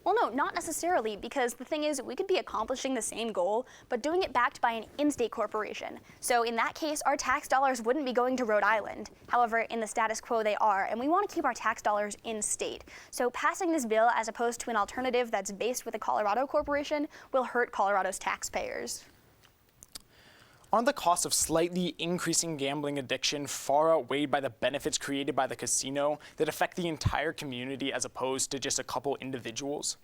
Well, no, not necessarily, because the thing is, we could be accomplishing the same goal, but doing it backed by an in-state corporation. So in that case, our tax dollars wouldn't be going to Rhode Island. However, in the status quo, they are, and we want to keep our tax dollars in-state. So passing this bill as opposed to an alternative that's based with a Colorado corporation will hurt Colorado's taxpayers. Aren't the costs of slightly increasing gambling addiction far outweighed by the benefits created by the casino that affect the entire community as opposed to just a couple individuals?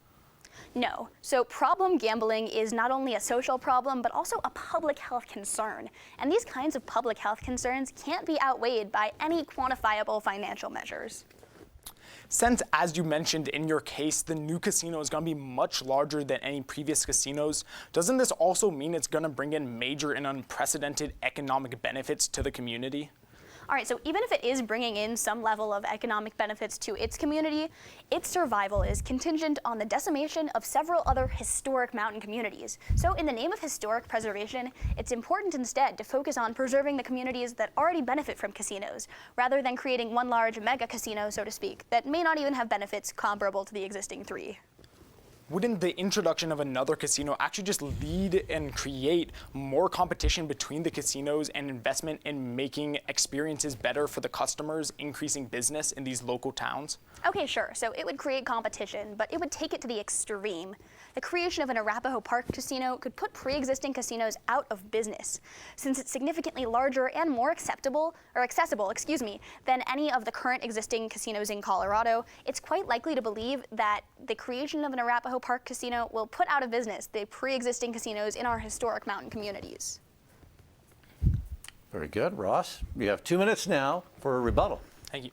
No. So problem gambling is not only a social problem, but also a public health concern. And these kinds of public health concerns can't be outweighed by any quantifiable financial measures. Since, as you mentioned in your case, the new casino is going to be much larger than any previous casinos, doesn't this also mean it's going to bring in major and unprecedented economic benefits to the community? All right, so even if it is bringing in some level of economic benefits to its community, its survival is contingent on the decimation of several other historic mountain communities. So in the name of historic preservation, it's important instead to focus on preserving the communities that already benefit from casinos, rather than creating one large mega casino, so to speak, that may not even have benefits comparable to the existing 3. Wouldn't the introduction of another casino actually just lead and create more competition between the casinos and investment in making experiences better for the customers, increasing business in these local towns? Okay, sure. So it would create competition, but it would take it to the extreme. The creation of an Arapahoe Park casino could put pre-existing casinos out of business, since it's significantly larger and more accessible, than any of the current existing casinos in Colorado. It's quite likely to believe that the creation of an Arapahoe Park casino will put out of business the pre-existing casinos in our historic mountain communities. Very good. Ross, you have 2 minutes now for a rebuttal. Thank you.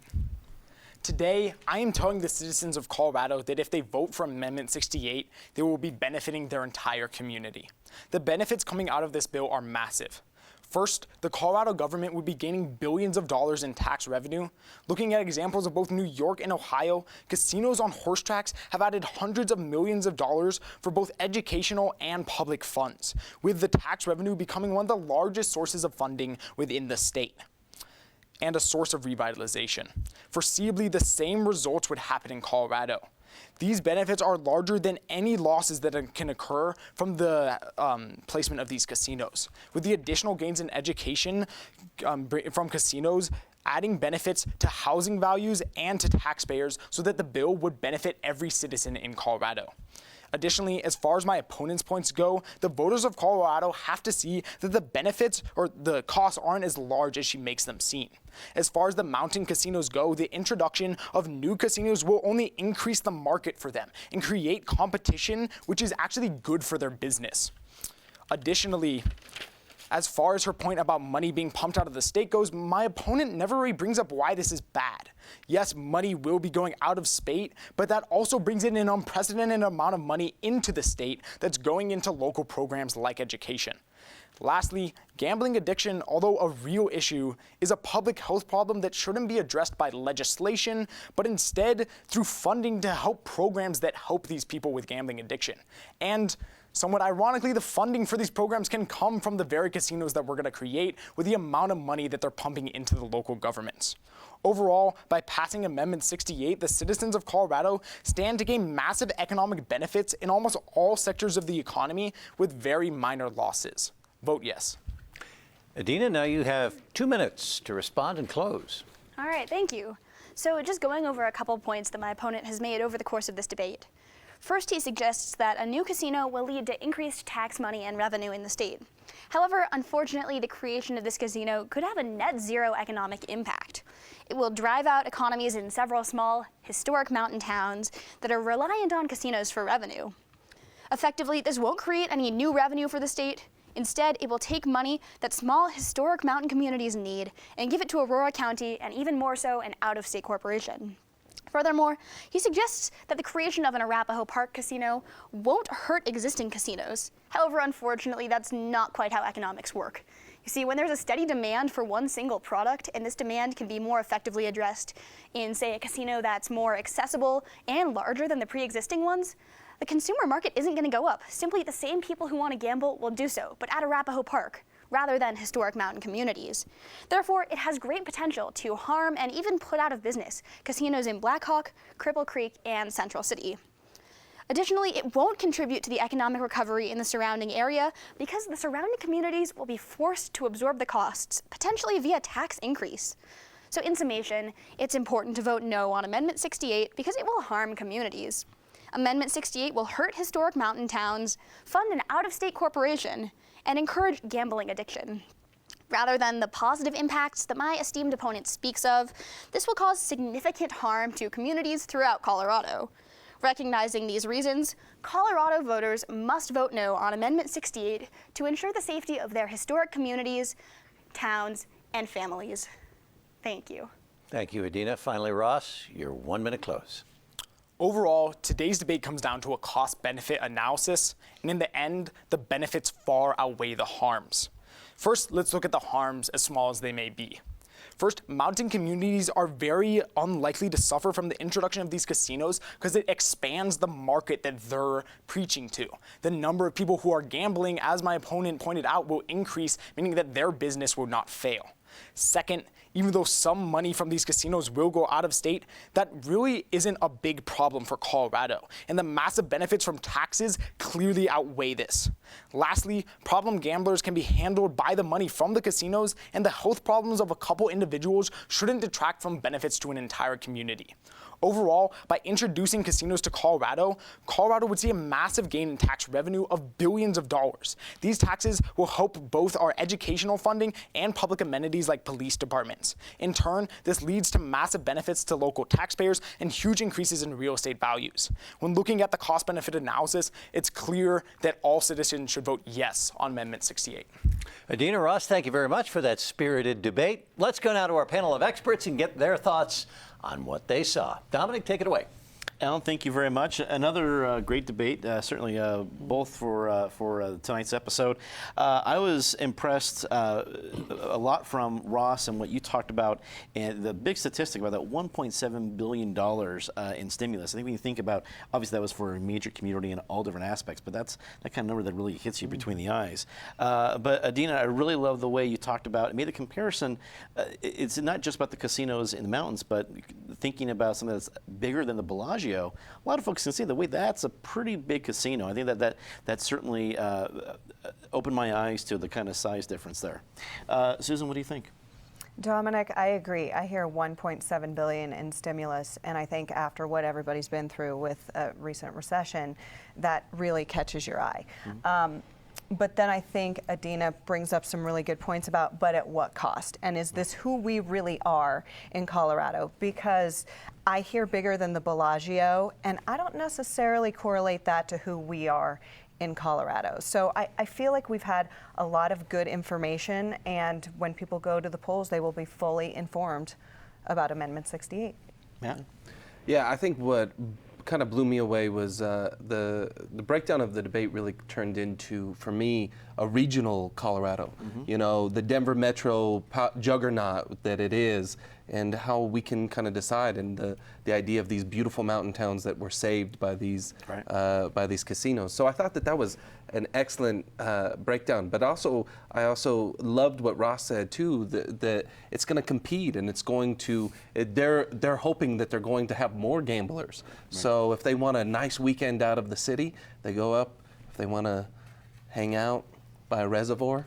Today, I am telling the citizens of Colorado that if they vote for Amendment 68, they will be benefiting their entire community. The benefits coming out of this bill are massive. First, the Colorado government would be gaining billions of dollars in tax revenue. Looking at examples of both New York and Ohio, casinos on horse tracks have added hundreds of millions of dollars for both educational and public funds, with the tax revenue becoming one of the largest sources of funding within the state and a source of revitalization. Foreseeably, the same results would happen in Colorado. These benefits are larger than any losses that can occur from the placement of these casinos. With the additional gains in education from casinos, adding benefits to housing values and to taxpayers so that the bill would benefit every citizen in Colorado. Additionally, as far as my opponent's points go, the voters of Colorado have to see that the benefits or the costs aren't as large as she makes them seem. As far as the mountain casinos go, the introduction of new casinos will only increase the market for them and create competition, which is actually good for their business. Additionally, as far as her point about money being pumped out of the state goes, my opponent never really brings up why this is bad. Yes, money will be going out of state, but that also brings in an unprecedented amount of money into the state that's going into local programs like education. Lastly, gambling addiction, although a real issue, is a public health problem that shouldn't be addressed by legislation, but instead through funding to help programs that help these people with gambling addiction. And somewhat ironically, the funding for these programs can come from the very casinos that we're going to create with the amount of money that they're pumping into the local governments. Overall, by passing Amendment 68, the citizens of Colorado stand to gain massive economic benefits in almost all sectors of the economy with very minor losses. Vote yes. Adina, now you have 2 minutes to respond and close. All right, thank you. So just going over a couple points that my opponent has made over the course of this debate. First, he suggests that a new casino will lead to increased tax money and revenue in the state. However, unfortunately, the creation of this casino could have a net zero economic impact. It will drive out economies in several small, historic mountain towns that are reliant on casinos for revenue. Effectively, this won't create any new revenue for the state. Instead, it will take money that small, historic mountain communities need and give it to Aurora County, and even more so, an out-of-state corporation. Furthermore, he suggests that the creation of an Arapahoe Park casino won't hurt existing casinos. However, unfortunately, that's not quite how economics work. You see, when there's a steady demand for one single product, and this demand can be more effectively addressed in, say, a casino that's more accessible and larger than the pre-existing ones, the consumer market isn't going to go up. Simply, the same people who want to gamble will do so, but at Arapahoe Park, rather than historic mountain communities. Therefore, it has great potential to harm and even put out of business casinos in Black Hawk, Cripple Creek, and Central City. Additionally, it won't contribute to the economic recovery in the surrounding area because the surrounding communities will be forced to absorb the costs, potentially via tax increase. So in summation, it's important to vote no on Amendment 68 because it will harm communities. Amendment 68 will hurt historic mountain towns, fund an out-of-state corporation, and encourage gambling addiction. Rather than the positive impacts that my esteemed opponent speaks of, this will cause significant harm to communities throughout Colorado. Recognizing these reasons, Colorado voters must vote no on Amendment 68 to ensure the safety of their historic communities, towns, and families. Thank you. Thank you, Adina. Finally, Ross, your 1 minute close. Overall, today's debate comes down to a cost-benefit analysis, and in the end, the benefits far outweigh the harms. First, let's look at the harms, as small as they may be. First, mountain communities are very unlikely to suffer from the introduction of these casinos because it expands the market that they're preaching to. The number of people who are gambling, as my opponent pointed out, will increase, meaning that their business will not fail. Second, even though some money from these casinos will go out of state, that really isn't a big problem for Colorado, and the massive benefits from taxes clearly outweigh this. Lastly, problem gamblers can be handled by the money from the casinos, and the health problems of a couple individuals shouldn't detract from benefits to an entire community. Overall, by introducing casinos to Colorado, Colorado would see a massive gain in tax revenue of billions of dollars. These taxes will help both our educational funding and public amenities like police departments. In turn, this leads to massive benefits to local taxpayers and huge increases in real estate values. When looking at the cost-benefit analysis, it's clear that all citizens should vote yes on Amendment 68. Adina, Ross, thank you very much for that spirited debate. Let's go now to our panel of experts and get their thoughts on what they saw. Dominic, take it away. Alan, thank you very much. Another great debate, certainly both for tonight's episode. I was impressed a lot from Ross and what you talked about, and the big statistic about that $1.7 billion in stimulus. I think when you think about, obviously that was for a major community in all different aspects, but that's that kind of number that really hits you between the eyes. But Adina, I really love the way you talked about, it made the comparison. It's not just about the casinos in the mountains, but thinking about something that's bigger than the Bellagio. A lot of folks can see the way that's a pretty big casino. I think that certainly opened my eyes to the kind of size difference there. Susan, what do you think? Dominic, I agree. I hear $1.7 billion in stimulus, and I think after what everybody's been through with a recent recession, that really catches your eye. Mm-hmm. But then I think Adina brings up some really good points about, but at what cost? And is this who we really are in Colorado? Because I hear bigger than the Bellagio, and I don't necessarily correlate that to who we are in Colorado. So I feel like we've had a lot of good information, and when people go to the polls, they will be fully informed about Amendment 68. Yeah, I think what kind of blew me away was the breakdown of the debate really turned into, for me, a regional Colorado. Mm-hmm. You know, the Denver metro juggernaut that it is, and how we can kind of decide, and the idea of these beautiful mountain towns that were saved by these casinos. So I thought that was an excellent breakdown. But I also loved what Ross said too, that it's going to compete, and it's going to. They're hoping that they're going to have more gamblers. Right. So if they want a nice weekend out of the city, they go up. If they want to hang out by a reservoir,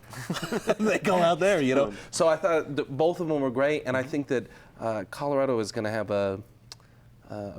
they go out there, you know. So I thought that both of them were great, and I think that Colorado is going to have a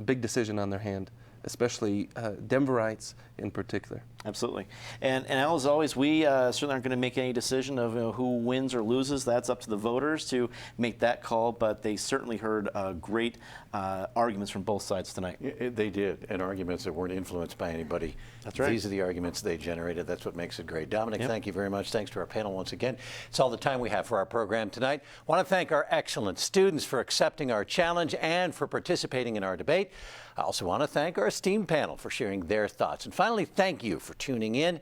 big decision on their hand especially Denverites in particular. Absolutely. And as always, we certainly aren't going to make any decision of who wins or loses. That's up to the voters to make that call, but they certainly heard great arguments from both sides tonight. They did, and arguments that weren't influenced by anybody. That's right. These are the arguments they generated. That's what makes it great. Dominic, Yep. Thank you very much. Thanks to our panel once again. It's all the time we have for our program tonight. I want to thank our excellent students for accepting our challenge and for participating in our debate. I also want to thank our esteemed panel for sharing their thoughts. And finally, thank you for tuning in.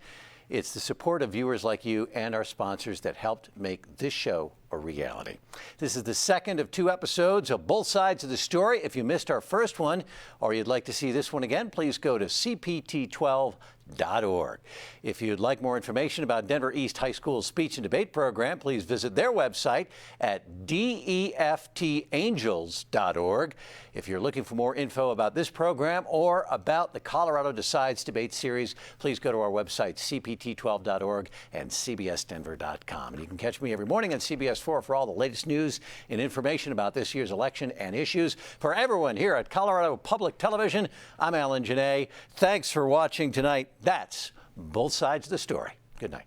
It's the support of viewers like you and our sponsors that helped make this show a reality. This is the second of 2 episodes of Both Sides of the Story. If you missed our first one or you'd like to see this one again, please go to cpt12.org. If you'd like more information about Denver East High School's speech and debate program, please visit their website at deftangels.org. If you're looking for more info about this program or about the Colorado Decides debate series, please go to our website, cpt12.org and cbsdenver.com. And you can catch me every morning on CBS 4 for all the latest news and information about this year's election and issues. For everyone here at Colorado Public Television, I'm Alan Janae. Thanks for watching tonight. That's Both Sides of the Story. Good night.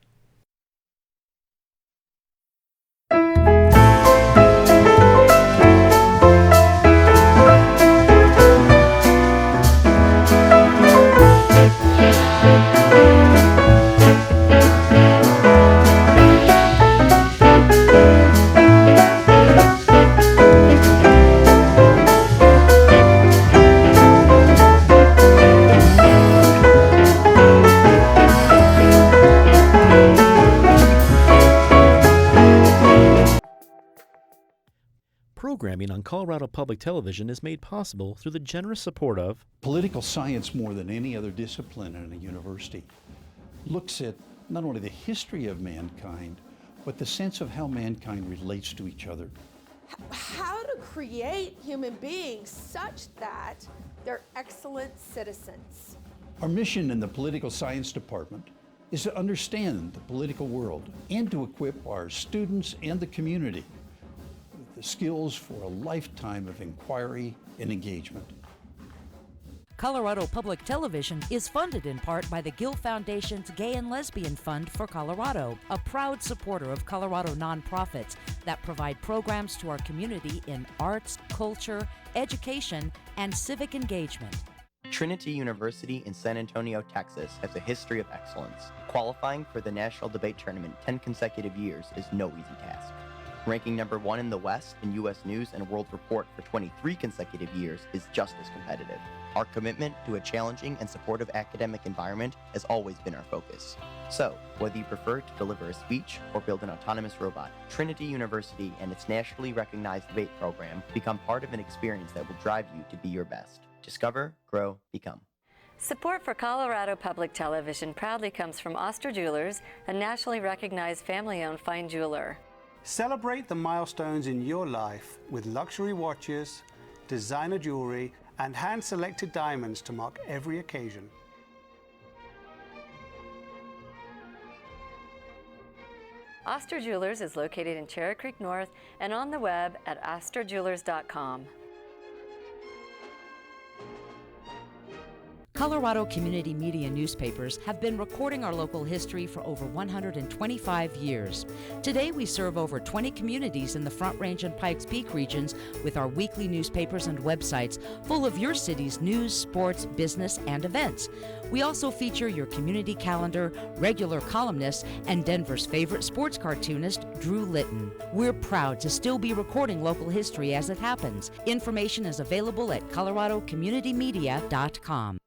Programming on Colorado Public Television is made possible through the generous support of Political science, more than any other discipline in a university, looks at not only the history of mankind, but the sense of how mankind relates to each other. How to create human beings such that they're excellent citizens. Our mission in the political science department is to understand the political world and to equip our students and the community with the skills for a lifetime of inquiry and engagement. Colorado Public Television is funded in part by the Gill Foundation's Gay and Lesbian Fund for Colorado, a proud supporter of Colorado nonprofits that provide programs to our community in arts, culture, education, and civic engagement. Trinity University in San Antonio, Texas has a history of excellence. Qualifying for the National Debate Tournament 10 consecutive years is no easy task. Ranking number 1 in the West in U.S. News and World Report for 23 consecutive years is just as competitive. Our commitment to a challenging and supportive academic environment has always been our focus. So, whether you prefer to deliver a speech or build an autonomous robot, Trinity University and its nationally recognized debate program become part of an experience that will drive you to be your best. Discover, grow, become. Support for Colorado Public Television proudly comes from Oster Jewelers, a nationally recognized family-owned fine jeweler. Celebrate the milestones in your life with luxury watches, designer jewelry, and hand-selected diamonds to mark every occasion. Oster Jewelers is located in Cherry Creek North and on the web at osterjewelers.com. Colorado community media newspapers have been recording our local history for over 125 years. Today, we serve over 20 communities in the Front Range and Pikes Peak regions with our weekly newspapers and websites full of your city's news, sports, business, and events. We also feature your community calendar, regular columnists, and Denver's favorite sports cartoonist, Drew Litton. We're proud to still be recording local history as it happens. Information is available at coloradocommunitymedia.com.